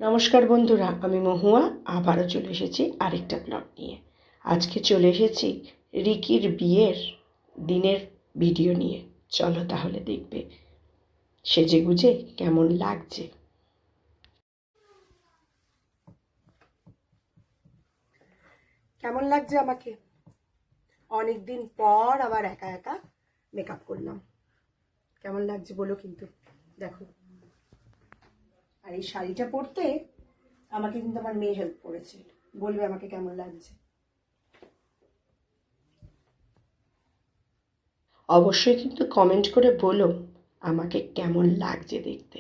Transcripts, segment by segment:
নমস্কার বন্ধুরা, আমি মহুয়া আবারও চলে এসেছি আরেকটা ব্লগ নিয়ে। আজকে চলে এসেছি রিকির বিয়ের দিনের ভিডিও নিয়ে। চলো তাহলে দেখবে সেজেগুজে কেমন লাগছে। কেমন লাগছে আমাকে? অনেক দিন পর আবার একা একা মেকআপ করলাম। কেমন লাগছে বলো কিন্তু। দেখো, আর এই শাড়িটা পরতে আমাকে কিন্তু আমার মেয়ে হেল্প করেছে। বলবে আমাকে কেমন লাগছে। অবশ্যই কিন্তু কমেন্ট করে বলো আমাকে কেমন লাগছে দেখতে।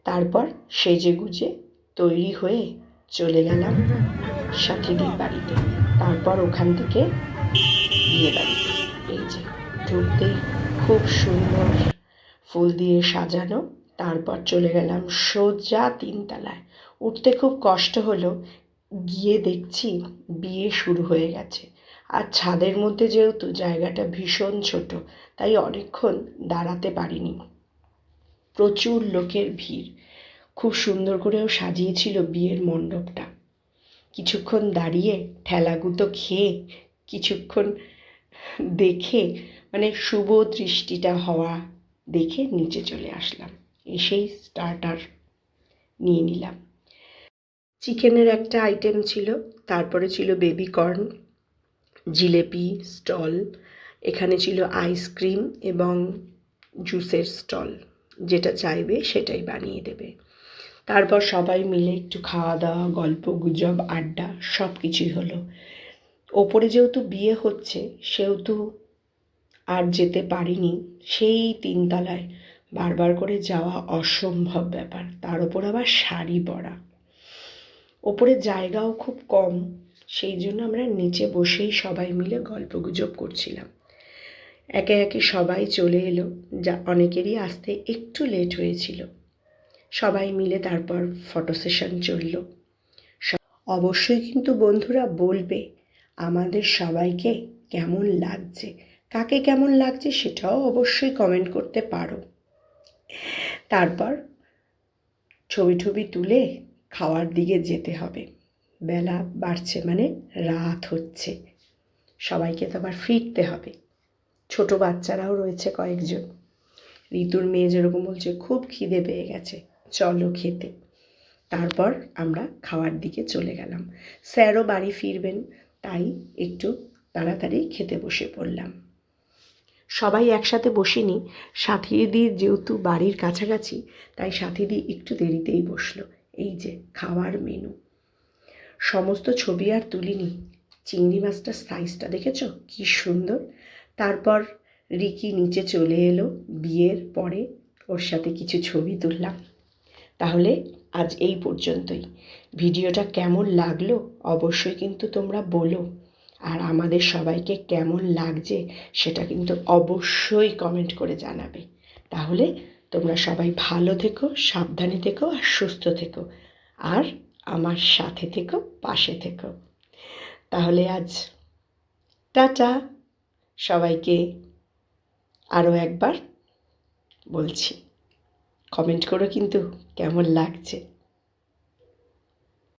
তারপর সেজেগুজে তৈরি হয়ে চলে গেলাম সাথীদের বাড়িতে। তারপর ওখান থেকে বিয়ে বাড়িতে। এই যে ঢুকতেই খুব সুন্দর ফুল দিয়ে সাজানো। তারপর চলে গেলাম সোজা তিনতলায়। উঠতে খুব কষ্ট হলো, গিয়ে দেখছি বিয়ে শুরু হয়ে গেছে। আর ছাদের মধ্যে যেহেতু জায়গাটা ভীষণ ছোট, তাই অনেকক্ষণ দাঁড়াতে পারিনি। প্রচুর লোকের ভিড়। খুব সুন্দর করেও সাজিয়েছিল বিয়ের মণ্ডপটা। কিছুক্ষণ দাঁড়িয়ে ঠেলাগুতো খেয়ে কিছুক্ষণ দেখে, মানে শুভ দৃষ্টিটা হওয়া দেখে নিচে চলে আসলাম। এসেই স্টার্টার নিয়ে নিলাম। চিকেনের একটা আইটেম ছিল, তারপরে ছিল বেবি কর্ন, জিলেপি স্টল, এখানে ছিল আইসক্রিম এবং জুসের স্টল। যেটা চাইবে সেটাই বানিয়ে দেবে। তারপর সবাই মিলে একটু খাওয়া দাওয়া, গল্প গুজব, আড্ডা সব কিছুই হলো। ওপরে যেহেতু বিয়ে হচ্ছে সেহেতু আর যেতে পারিনি। সেই তিনতলায় বারবার করে যাওয়া অসম্ভব ব্যাপার, তার ওপর আবার শাড়ি পরা। ওপরে জায়গাও খুব কম, সেই জন্য আমরা নিচে বসেই সবাই মিলে গল্পগুজব করছিলাম। একে একে সবাই চলে এলো, যা অনেকেরই আসতে একটু লেট হয়েছিল। সবাই মিলে তারপর ফটো সেশন চলল। অবশ্যই কিন্তু বন্ধুরা বলবে আমাদের সবাইকে কেমন লাগছে। কাকে কেমন লাগছে সেটাও অবশ্যই কমেন্ট করতে পারো। তারপর ছবি টবি তুলে খাওয়ার দিকে যেতে হবে। বেলা বাড়ছে, মানে রাত হচ্ছে। সবাইকে তো আবার ফিরতে হবে। ছোট বাচ্চারাও রয়েছে কয়েকজন। ঋতুর মেয়ে যেরকম বলছে খুব খিদে পেয়ে গেছে, চলো খেতে। তারপর আমরা খাওয়ার দিকে চলে গেলাম। স্যারও বাড়ি ফিরবেন, তাই একটু তাড়াতাড়ি খেতে বসে পড়লাম। সবাই একসাথে বসিনি। সাথীদির যেহেতু বাড়ির কাছাকাছি, তাই সাথীদি একটু দেরিতেই বসলো। এই যে খাওয়ার মেনু। সমস্ত ছবি আর তুলিনি। চিংড়ি মাছটার সাইজটা দেখেছো কি সুন্দর। তারপর রিকি নিচে চলে এলো বিয়ের পরে, ওর সাথে কিছু ছবি তুললাম। তাহলে আজ এই পর্যন্তই। ভিডিওটা কেমন লাগলো অবশ্যই কিন্তু তোমরা বলো। আর আমাদের সবাইকে কেমন লাগছে সেটা কিন্তু অবশ্যই কমেন্ট করে জানাবে। তাহলে তোমরা সবাই ভালো থেকো, সাবধানে থেকো আর সুস্থ থেকো। আর আমার সাথে থেকো, পাশে থেকো। তাহলে আজ টাটা সবাইকে। আরও একবার বলছি, কমেন্ট করো কিন্তু কেমন লাগছে।